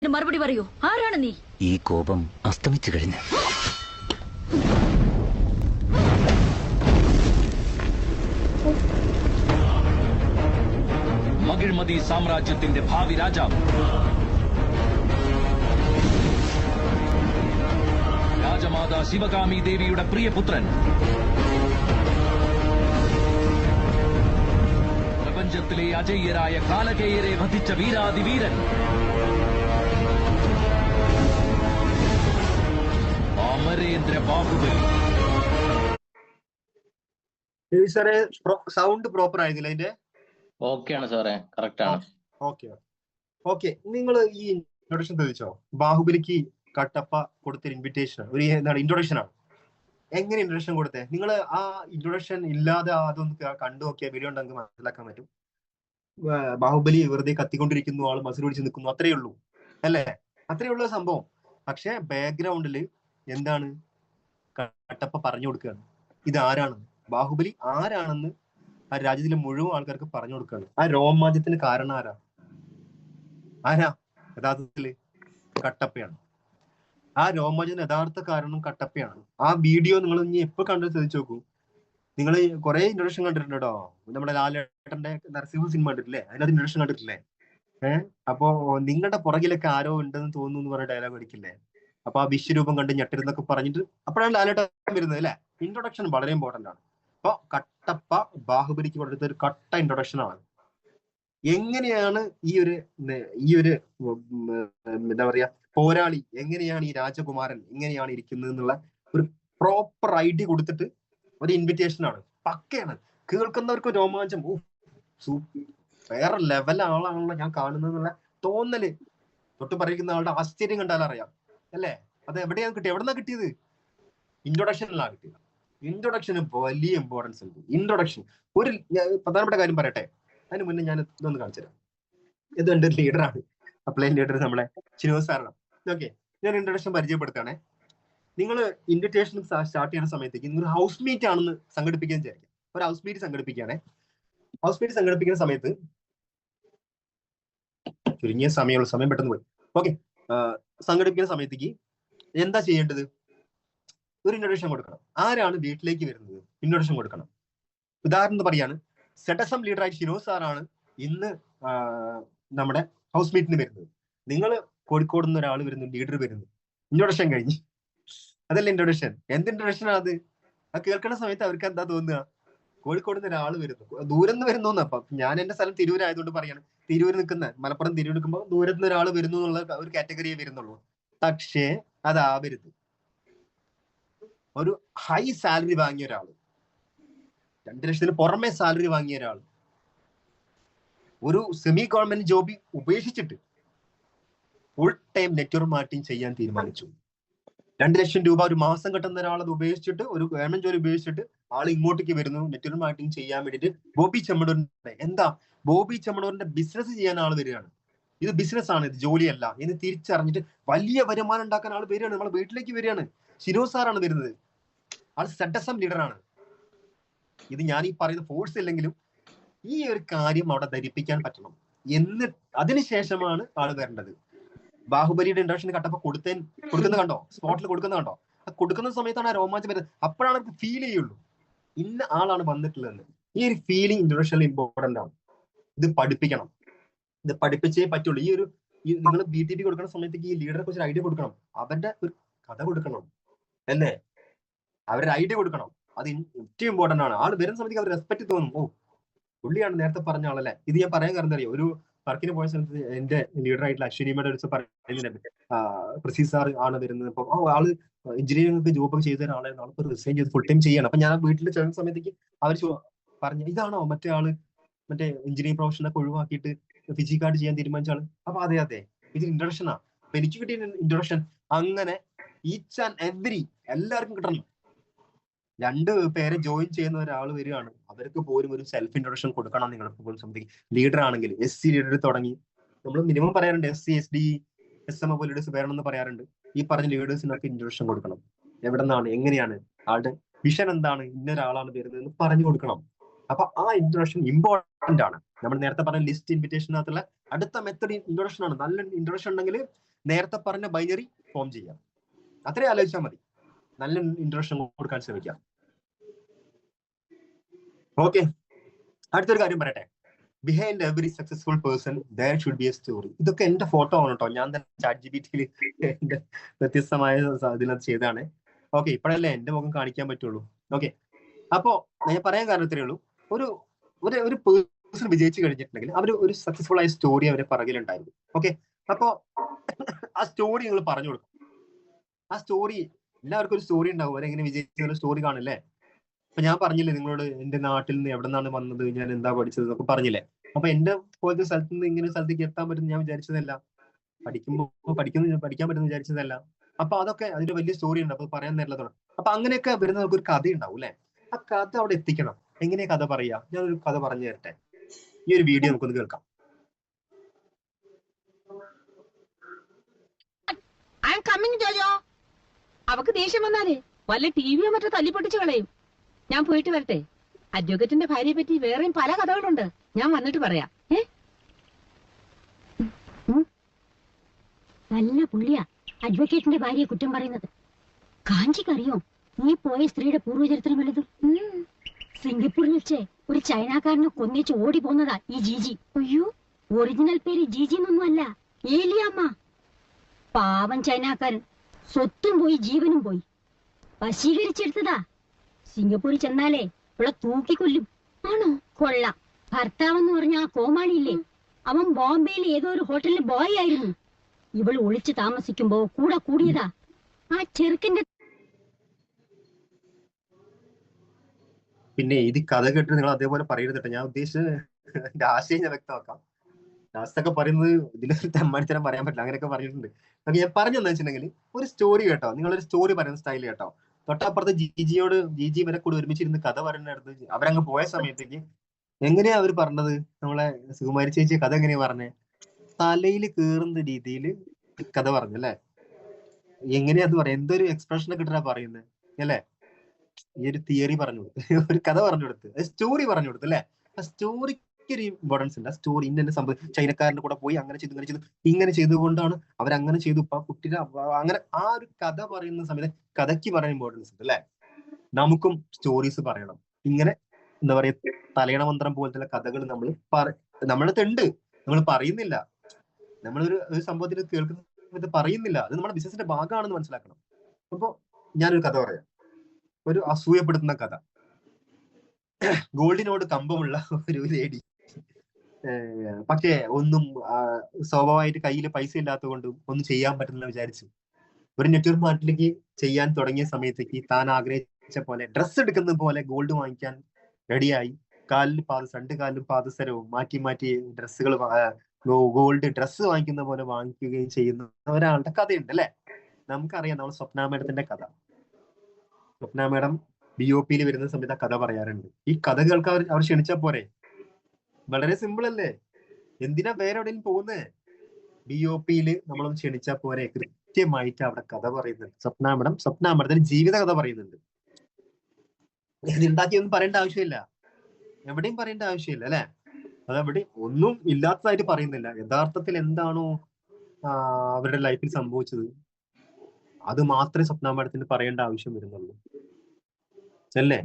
എന്നിട്ട് മറുപടി പറയൂ. ആരാണ് നീ? ഈ കോപം അസ്തമിച്ചു കഴിഞ്ഞു. മകിഴ്മതി സാമ്രാജ്യത്തിന്റെ ഭാവി രാജാവ്, രാജമാതാ ശിവകാമി ദേവിയുടെ പ്രിയപുത്രൻ, പ്രപഞ്ചത്തിലെ അജയ്യരായ കാലകേയരെ വധിച്ച വീരാതിവീരൻ, അമരേന്ദ്ര ബാഹുബലി. സാറേ സൗണ്ട് പ്രോപ്പർ ആയിരുന്നില്ല അതിന്റെ? ഓക്കെയാണ് സാറേ, കറക്റ്റ് ആണ്. ഓക്കെ. നിങ്ങൾ ഈ ഇൻട്രൊഡക്ഷൻ ചോദിച്ചോ? ബാഹുബലിക്ക് കട്ടപ്പ കൊടുത്തൊരു ഇൻവിറ്റേഷൻ, ഒരു എന്താണ് ഇൻട്രൊഡക്ഷൻ ആണ്. എങ്ങനെ ഇൻട്രൊഡക്ഷൻ കൊടുത്തേ? നിങ്ങൾ ആ ഇൻട്രൊഡക്ഷൻ ഇല്ലാതെ അതൊന്ന് കണ്ടു നോക്കിയാൽ വീഡിയോ ഉണ്ടെങ്കിൽ മനസ്സിലാക്കാൻ പറ്റും. ബാഹുബലി വെറുതെ കത്തിക്കൊണ്ടിരിക്കുന്നു, ആള് മസിൽ പിടിച്ച് നിൽക്കുന്നു, അത്രയേ ഉള്ളൂ അല്ലേ? അത്രയേ ഉള്ളൂ സംഭവം. പക്ഷെ ബാക്ക്ഗ്രൗണ്ടിൽ എന്താണ്? കട്ടപ്പ പറഞ്ഞു കൊടുക്കുകയാണ് ഇത് ആരാണ്, ബാഹുബലി ആരാണെന്ന് ആ രാജ്യത്തിലെ മുഴുവൻ ആൾക്കാർക്ക് പറഞ്ഞു കൊടുക്കുകയാണ്. ആ രോമാഞ്ചത്തിന് കാരണം ആരാ? യഥാർത്ഥത്തില് കട്ടപ്പയാണ്. ആ രോമാഞ്ചത്തിന് യഥാർത്ഥ കാരണം കട്ടപ്പയാണ്. ആ വീഡിയോ നിങ്ങൾ ഇനി എപ്പോ കണ്ടു ചോദിച്ചു നോക്കൂ. നിങ്ങൾ കുറെ ഇൻട്രൊഡക്ഷൻ കണ്ടിട്ടുണ്ടോ? നമ്മുടെ ലാലേട്ടന്റെ നരസിംഹ സിനിമ കണ്ടിട്ടില്ലേ? അതിനകത്ത് ഇൻട്രൊഡക്ഷൻ കണ്ടിട്ടില്ലേ? അപ്പോ നിങ്ങളുടെ പുറകിലൊക്കെ ആരോ ഉണ്ടെന്ന് തോന്നുന്നു എന്ന് പറഞ്ഞ ഡയലോഗ് അടിക്കില്ലേ? അപ്പൊ ആ വിശ്വരൂപം കണ്ട് ഞെട്ടരുന്നൊക്കെ പറഞ്ഞിട്ട് അപ്പോഴാണ് ലാലേട്ടൻ വരുന്നത് അല്ലെ? ഇൻട്രൊഡക്ഷൻ വളരെ ഇമ്പോർട്ടന്റ് ആണ്. അപ്പൊ കട്ടപ്പ ബാഹുബലിക്ക് കൊടുത്ത ഒരു കട്ട ഇൻട്രൊഡക്ഷൻ ആണ്. എങ്ങനെയാണ് ഈ ഒരു എന്താ പറയാ പോരാളി, എങ്ങനെയാണ് ഈ രാജകുമാരൻ എങ്ങനെയാണ് ഇരിക്കുന്നത് എന്നുള്ള ഒരു പ്രോപ്പർ ഐഡിയ കൊടുത്തിട്ട് ഒരു ഇൻവിറ്റേഷൻ ആണ്. പക്കയാണ്. കേൾക്കുന്നവർക്ക് രോമാഞ്ചം, വേറെ ലെവൽ ആളാണല്ലോ ഞാൻ കാണുന്നത് എന്നുള്ള തോന്നല്. തൊട്ട് പറയുന്ന ആളുടെ ആശ്ചര്യം കണ്ടാൽ അറിയാം അല്ലേ? അത് എവിടെയാണ് കിട്ടിയത്? എവിടെന്നാ കിട്ടിയത്? ഇൻട്രൊഡക്ഷനിലാണ് കിട്ടിയത്. ഇൻട്രൊഡക്ഷന് വലിയ ഇമ്പോർട്ടൻസ് ഉണ്ട്. ഇൻട്രൊഡക്ഷൻ ഒരു പ്രധാനപ്പെട്ട കാര്യം പറയട്ടെ, അതിന് മുന്നേ ഞാൻ ഇതൊന്ന് കാണിച്ചു തരാം. ഇത് എന്റെ ലീഡറാണ്, അപ്ലൈൻ ലീഡർ നമ്മളെ ശ്രീനിവാസ് സാറാണ്. ഓക്കെ, ഞാൻ ഇൻട്രൊഡക്ഷൻ പരിചയപ്പെടുത്തുകയാണെ. നിങ്ങൾ ഇൻവിറ്റേഷൻ സ്റ്റാർട്ട് ചെയ്യുന്ന സമയത്തേക്ക് നിങ്ങൾ ഹൗസ് മീറ്റ് ആണെന്ന് സംഘടിപ്പിക്കാൻ വിചാരിക്കാം. ഒരു ഹൗസ് മീറ്റ് സംഘടിപ്പിക്കുകയാണെ. ഹൗസ് മീറ്റ് സംഘടിപ്പിക്കുന്ന സമയത്ത് ചുരുങ്ങിയ സമയമുള്ള സമയം പെട്ടെന്ന് പോയി. ഓക്കെ, സംഘടിപ്പിക്കുന്ന സമയത്തേക്ക് എന്താ ചെയ്യേണ്ടത്? ഒരു ഇൻട്രൊഡക്ഷൻ കൊടുക്കണം. ആരാണ് വീട്ടിലേക്ക് വരുന്നത്? ഇൻട്രൊഡക്ഷൻ കൊടുക്കണം. ഉദാഹരണം പറയാണ്, സെഡസം ലീഡറായി ഷിനോസ് സാറാണ് ഇന്ന് നമ്മുടെ ഹൗസ് മീറ്റിന് വരുന്നത്. നിങ്ങൾ കോഴിക്കോട് നിന്ന് ഒരാൾ വരുന്നു, ലീഡർ വരുന്നു, ഇൻട്രൊഡക്ഷൻ കഴിഞ്ഞ്. അതല്ല ഇൻട്രൊഡക്ഷൻ. എന്ത് ഇൻട്രൊഡക്ഷൻ അത്? ആ കേൾക്കുന്ന സമയത്ത് അവർക്ക് എന്താ തോന്നുക? കോഴിക്കോട് നിന്ന് ഒരാൾ വരുന്നു, ദൂരം നിന്ന് വരുന്നു. അപ്പം ഞാൻ എന്റെ സ്ഥലം തിരൂർ ആയതുകൊണ്ട് പറയാണ്, തിരൂർ നിൽക്കുന്ന മലപ്പുറം തിരൂർ നിൽക്കുമ്പോൾ ദൂരത്ത് നിന്ന് ഒരാൾ വരുന്നു എന്നുള്ള ഒരു കാറ്റഗറിയെ വരുന്നുള്ളൂ. പക്ഷേ അതാവരുത്. ഒരു ഹൈ സാലറി വാങ്ങിയ ഒരാള്, 2 ലക്ഷത്തിന് പുറമെ സാലറി വാങ്ങിയ ഒരാൾ, ഒരു സെമി ഗവൺമെന്റ് ജോബ് ഉപേക്ഷിച്ചിട്ട് ഫുൾ ടൈം നെറ്റ്വർക്ക് മാർക്കറ്റിംഗ് ചെയ്യാൻ തീരുമാനിച്ചു. 2 ലക്ഷം രൂപ ഒരു മാസം കിട്ടുന്ന ഒരാൾ അത് ഉപേക്ഷിച്ചിട്ട്, ഒരു ഗവൺമെന്റ് ജോലി ഉപേക്ഷിച്ചിട്ട് ആൾ ഇങ്ങോട്ടേക്ക് വരുന്നു നെറ്റ്വർക്ക് മാർക്കറ്റിംഗ് ചെയ്യാൻ വേണ്ടിയിട്ട്. ബോബി ചെമ്മണൂരിന്റെ ബോബി ചെമ്മണൂരിന്റെ ബിസിനസ് ചെയ്യാൻ ആൾ വരികയാണ്. ഇത് ബിസിനസ് ആണ്, ഇത് ജോലിയല്ല എന്ന് തിരിച്ചറിഞ്ഞിട്ട് വലിയ വരുമാനം ഉണ്ടാക്കാൻ ആൾ വരികയാണ്. നമ്മളെ വീട്ടിലേക്ക് വരികയാണ്. ഷിനോസ് സാറാണ് വരുന്നത്. ആൾ സെഡസം ലീഡറാണ്. ഇത് ഞാൻ ഈ പറയുന്ന ഫോഴ്സ് ഇല്ലെങ്കിലും ഈ ഒരു കാര്യം അവിടെ ധരിപ്പിക്കാൻ പറ്റണം. അതിനുശേഷമാണ് ആള് വരേണ്ടത്. ബാഹുബലിയുടെ ഇൻട്രൊഡക്ഷൻ കട്ടപ്പ കൊടുക്കുന്ന കണ്ടോ? സ്പോട്ടിൽ കൊടുക്കുന്ന കണ്ടോ? ആ കൊടുക്കുന്ന സമയത്താണ് ആ രോമാഞ്ചം വരുന്നത്. അപ്പോഴാണ് അവർക്ക് ഫീൽ ചെയ്യുള്ളൂ ഇന്ന ആളാണ് വന്നിട്ടുള്ളതെന്ന്. ഈ ഒരു ഫീലിംഗ് ഇൻട്രൊഡക്ഷനിൽ ഇമ്പോർട്ടന്റ് ആണ്. ഇത് പഠിപ്പിക്കണം. ഇത് പഠിപ്പിച്ചേ പറ്റുള്ളൂ. നിങ്ങൾ BTP കൊടുക്കുന്ന സമയത്തേക്ക് ഈ ലീഡറെ കുറിച്ച് ഐഡിയ കൊടുക്കണം. അവരുടെ ഒരു കഥ കൊടുക്കണം അല്ലേ? അവരുടെ ഐഡിയ കൊടുക്കണം. അത് ഏറ്റവും ഇമ്പോർട്ടന്റ് ആണ്. ആൾ വരുന്ന സമയത്തേക്ക് അവർ റെസ്പെക്ട് തോന്നും. ഓ, പുള്ളിയാണ് നേരത്തെ പറഞ്ഞ ആളല്ലേ. ഇത് ഞാൻ പറയാൻ കാരണം അറിയോ? ഒരു വർക്കിന് പോയ സ്ഥലത്ത് എന്റെ ലീഡറായിട്ടുള്ള അശ്വിനിമയുടെ ഒരു പറയുന്നുണ്ട്, പ്രസീസ് സാർ ആണ് വരുന്നത്. അപ്പൊ ആള് എഞ്ചിനീയറിംഗ് ജോബ് ചെയ്ത ഒരാളായിരുന്നു. ആളിപ്പോ റിസൈൻ ചെയ്ത് ഫുൾ ടൈം ചെയ്യണം. അപ്പൊ ഞാൻ വീട്ടിൽ ചെല്ലുന്ന സമയത്തേക്ക് അവർ പറഞ്ഞു, ഇതാണോ മറ്റേ ആള്, മറ്റേ എഞ്ചിനീയറിംഗ് പ്രൊഫഷനൊക്കെ ഒഴിവാക്കിയിട്ട് ഫിജി കാർഡ് ചെയ്യാൻ തീരുമാനിച്ച ആള്? അപ്പൊ അതെ ഇത് ഇൻട്രൊഡക്ഷനാ. അപ്പൊ എനിക്ക് കിട്ടിയ ഇൻട്രൊഡക്ഷൻ അങ്ങനെ ഈച്ച് ആൻഡ് എവരി എല്ലാവർക്കും കിട്ടണം. 2 പേരെ ജോയിൻ ചെയ്യുന്ന ഒരാൾ വരികയാണ്, അവർക്ക് പോലും ഒരു സെൽഫ് ഇൻട്രൊഡക്ഷൻ കൊടുക്കണം. നിങ്ങൾ പോലും സംതിങ് ലീഡർ ആണെങ്കിൽ SC ലീഡർ തുടങ്ങി നമ്മൾ മിനിമം പറയാറുണ്ട്, SC SD SM പോലെ ലീഡേഴ്സ് വേണമെന്ന് പറയാറുണ്ട്. ഈ പറഞ്ഞ ലീഡേഴ്സിനൊക്കെ ഇൻട്രൊഡക്ഷൻ കൊടുക്കണം. എവിടെ നിന്നാണ്, എങ്ങനെയാണ്, ആളുടെ വിഷൻ എന്താണ്, ഇന്നൊരാളാണ് വരുന്നത് എന്ന് പറഞ്ഞു കൊടുക്കണം. അപ്പൊ ആ ഇൻട്രൊഡക്ഷൻ ഇമ്പോർട്ടന്റ് ആണ്. നമ്മൾ നേരത്തെ പറഞ്ഞ ലിസ്റ്റ് ഇൻവിറ്റേഷനകത്തുള്ള അടുത്ത മെത്തഡ് ഇൻട്രൊഡക്ഷൻ ആണ്. നല്ല ഇൻട്രൊഡക്ഷൻ ഉണ്ടെങ്കിൽ നേരത്തെ പറഞ്ഞ ബൈനറി ഫോം ചെയ്യാം. അത്രയും ആലോചിച്ചാൽ മതി. നല്ല ഇൻട്രൊഡക്ഷൻ കൊടുക്കാൻ ശ്രമിക്കാം. ഓക്കെ, അടുത്തൊരു കാര്യം പറയട്ടെ. Behind every successful person there should be A story. ഇതൊക്കെ എന്റെ ഫോട്ടോ ആണ് കേട്ടോ. ഞാൻ തന്നെ ChatGPT-യിൽ എന്റെ വ്യത്യസ്തമായ ഇതിനകത്ത് ചെയ്താണ്. ഓക്കെ, ഇപ്പോഴല്ലേ എന്റെ മുഖം കാണിക്കാൻ പറ്റുള്ളൂ. ഓക്കെ, അപ്പോ ഞാൻ പറയാൻ കാരണം ഇത്രയേ ഉള്ളൂ. ഒരു പേഴ്സൺ വിജയിച്ചു കഴിഞ്ഞിട്ടുണ്ടെങ്കിൽ അവർ ഒരു സക്സസ്ഫുൾ ആയ സ്റ്റോറി അവരെ പറകിലുണ്ടായിരുന്നു. ഓക്കെ, അപ്പോ ആ സ്റ്റോറി നിങ്ങൾ പറഞ്ഞു കൊടുക്കും. ആ സ്റ്റോറി എല്ലാവർക്കും ഒരു സ്റ്റോറി ഉണ്ടാവും. അവരെങ്ങനെ വിജയിച്ച സ്റ്റോറി കാണില്ലേ? അപ്പൊ ഞാൻ പറഞ്ഞില്ലേ നിങ്ങളോട് എന്റെ നാട്ടിൽ നിന്ന് എവിടെ നിന്നാണ് വന്നത്, ഞാൻ എന്താ പഠിച്ചത് എന്നൊക്കെ പറഞ്ഞില്ലേ. അപ്പൊ എന്റെ പോലത്തെ സ്ഥലത്ത് നിന്ന് ഇങ്ങനെ സ്ഥലത്തേക്ക് എത്താൻ പറ്റുന്ന ഞാൻ വിചാരിച്ചതല്ല. പഠിക്കാൻ പറ്റുന്ന വിചാരിച്ചതല്ല. അപ്പൊ അതൊക്കെ അതിന്റെ വലിയ സ്റ്റോറി ഉണ്ട്. അപ്പൊ പറയാൻ നേരിടണം. അപ്പൊ അങ്ങനെയൊക്കെ വരുന്നവർക്ക് ഒരു കഥ ഉണ്ടാവും അല്ലെ? ആ കഥ അവിടെ എത്തിക്കണം. എങ്ങനെയാ കഥ പറയാ? ഞാനൊരു കഥ പറഞ്ഞു തരട്ടെ. ഈ ഒരു വീഡിയോ നമുക്കൊന്ന് കേൾക്കാം. അവക്ക് ദേഷ്യം വന്നാലേ വല്ല ടിവിയോ മറ്റോ തല്ലിപ്പൊട്ടിച്ച് കളയും. ഞാൻ പോയിട്ട് വരട്ടെ. അഡ്വക്കേറ്റിന്റെ ഭാര്യയെ പറ്റി വേറെയും പല കഥകളുണ്ട്. ഞാൻ വന്നിട്ട് പറയാം. നല്ല പുള്ളിയാ അഡ്വക്കേറ്റിന്റെ ഭാര്യയെ കുറ്റം പറയുന്നത്. കാഞ്ചിക്കറിയോ നീ പോയ സ്ത്രീയുടെ പൂർവ്വചരിത്രം വലുതും? സിംഗപ്പൂരിൽ വെച്ച് ഒരു ചൈനക്കാരനെ കൊന്നേച്ച് ഓടി പോന്നതാ ഈ ജീജി. അയ്യോ, ഒറിജിനൽ പേര് ജീജി എന്നൊന്നും അല്ല, ഏലിയാമ്മ. പാവം ചൈനക്കാരൻ സ്വത്തും പോയി ജീവനും പോയി. വശീകരിച്ചെടുത്തതാ. സിംഗപ്പൂരിൽ ചെന്നാലേ ഇവിടെ തൂക്കിക്കൊല്ലും. ആണോ? കൊള്ളാം. ഭർത്താവെന്ന് പറഞ്ഞ ആ കോമാളിയില്ലേ, അവൻ ബോംബെയിൽ ഏതോ ഒരു ഹോട്ടലിൽ ബോയ് ആയിരുന്നു. ഇവൾ ഒളിച്ചു താമസിക്കുമ്പോ കൂടെ കൂടിയതാ. ആ ചെറുക്കന്റെ പിന്നെ ഇത് കഥ കേട്ടിട്ട് നിങ്ങൾ അതേപോലെ പറയരുത്. ഞാൻ ഉദ്ദേശിച്ചത് എന്റെ ആശയം ഞാൻ വ്യക്തമാക്കാം. ലാസ്റ്റൊക്കെ പറയുന്നത് ഇതിലൊരു തെമ്മാടിത്തരം പറയാൻ പറ്റില്ല. അങ്ങനെയൊക്കെ പറഞ്ഞിട്ടുണ്ട്. അപ്പൊ ഞാൻ പറഞ്ഞെന്ന് വെച്ചിട്ടുണ്ടെങ്കിൽ ഒരു സ്റ്റോറി കേട്ടോ, നിങ്ങളൊരു സ്റ്റോറി പറയുന്ന സ്റ്റൈൽ കേട്ടോ. തൊട്ടപ്പുറത്ത് ജിജി വരെ കൂടി ഒരുമിച്ചിരുന്ന് കഥ പറയുന്നിടത്ത് അവരങ്ങ് പോയ സമയത്തേക്ക് എങ്ങനെയാ അവർ പറഞ്ഞത്? നമ്മളെ സുകുമാരി ചേച്ചി കഥ എങ്ങനെയാ പറഞ്ഞേ? തലയിൽ കേറുന്ന രീതിയിൽ കഥ പറഞ്ഞു അല്ലെ? എങ്ങനെയാ അത് പറയാ? എന്തൊരു എക്സ്പ്രഷൻ ഒക്കെ ഇട്ടാ പറയുന്നത് അല്ലെ? ഈ ഒരു തിയറി പറഞ്ഞു കൊടുത്ത്, ഒരു കഥ പറഞ്ഞു കൊടുത്ത്, സ്റ്റോറി പറഞ്ഞു കൊടുത്ത് അല്ലെ? ആ സ്റ്റോറിക്ക് ഒരു ഇമ്പോർട്ടൻസ് ഉണ്ട്. ആ സ്റ്റോറി ഇന്നെ സംഭവം ചൈനക്കാരന്റെ കൂടെ പോയി അങ്ങനെ ചെയ്തു ഇങ്ങനെ ചെയ്തുകൊണ്ടാണ് അവരങ്ങനെ ചെയ്തു. ഇപ്പൊ ആ കുട്ടിയുടെ അങ്ങനെ ആ ഒരു കഥ പറയുന്ന സമയത്ത് കഥയ്ക്ക് പറയാൻ ഇമ്പോർട്ടൻസ് ഉണ്ട് അല്ലെ? നമുക്കും സ്റ്റോറീസ് പറയണം. ഇങ്ങനെ എന്താ പറയാ, തലയണ മന്ത്രം പോലത്തെ കഥകൾ നമ്മളടുത്ത് ഉണ്ട്. നമ്മൾ പറയുന്നില്ല. നമ്മളൊരു സംഭവത്തിൽ കേൾക്കുന്നത് പറയുന്നില്ല. അത് നമ്മുടെ ബിസിനസിന്റെ ഭാഗമാണെന്ന് മനസ്സിലാക്കണം. അപ്പൊ ഞാനൊരു കഥ പറയാം. ഒരു അസൂയപ്പെടുത്തുന്ന കഥ. ഗോൾഡിനോട് കമ്പമുള്ള ഒരു ലേഡി, പക്ഷേ ഒന്നും സ്വാഭാവികമായിട്ട് കയ്യിൽ പൈസ ഇല്ലാത്തത് കൊണ്ട് ഒന്നും ചെയ്യാൻ പറ്റുന്നില്ല വിചാരിച്ചു. ഒരു നെറ്റ്വർക്ക് മാർക്കറ്റിലേക്ക് ചെയ്യാൻ തുടങ്ങിയ സമയത്തേക്ക് താൻ ആഗ്രഹിച്ച പോലെ ഡ്രസ്സ് എടുക്കുന്ന പോലെ ഗോൾഡ് വാങ്ങിക്കാൻ റെഡിയായി. രണ്ട് കാലിലും പാദസരവും മാറ്റി ഡ്രസ്സുകൾ, ഗോൾഡ് ഡ്രസ്സ് വാങ്ങിക്കുന്ന പോലെ വാങ്ങിക്കുകയും ചെയ്യുന്ന ഒരാളുടെ കഥയുണ്ട് അല്ലെ? നമുക്കറിയാം, നമ്മൾ സ്വപ്ന മേഡത്തിന്റെ കഥ. സ്വപ്ന മേഡം BOP-യിൽ വരുന്ന സമയത്ത് ആ കഥ പറയാറുണ്ട്. ഈ കഥ കേൾക്കാൻ അവർ ക്ഷണിച്ചാൽ പോരെ? വളരെ സിമ്പിൾ അല്ലേ? എന്തിനാ വേറെ എവിടെയും പോകുന്നത്? BOP-യിൽ നമ്മളൊന്ന് ക്ഷണിച്ചാൽ പോരെ? കൃത്യമായിട്ട് അവിടെ കഥ പറയുന്നുണ്ട്. സ്വപ്ന മേഡത്തിന് ജീവിത കഥ പറയുന്നുണ്ട്. ഇത് ഉണ്ടാക്കിയൊന്നും പറയേണ്ട ആവശ്യമില്ല, എവിടെയും പറയേണ്ട ആവശ്യമില്ല അല്ലെ? അതവിടെ ഒന്നും ഇല്ലാത്തതായിട്ട് പറയുന്നില്ല. യഥാർത്ഥത്തിൽ എന്താണോ അവരുടെ ലൈഫിൽ സംഭവിച്ചത് അത് മാത്രമേ സ്വപ്ന മേഡത്തിന് പറയേണ്ട ആവശ്യം വരുന്നുള്ളൂ അല്ലേ?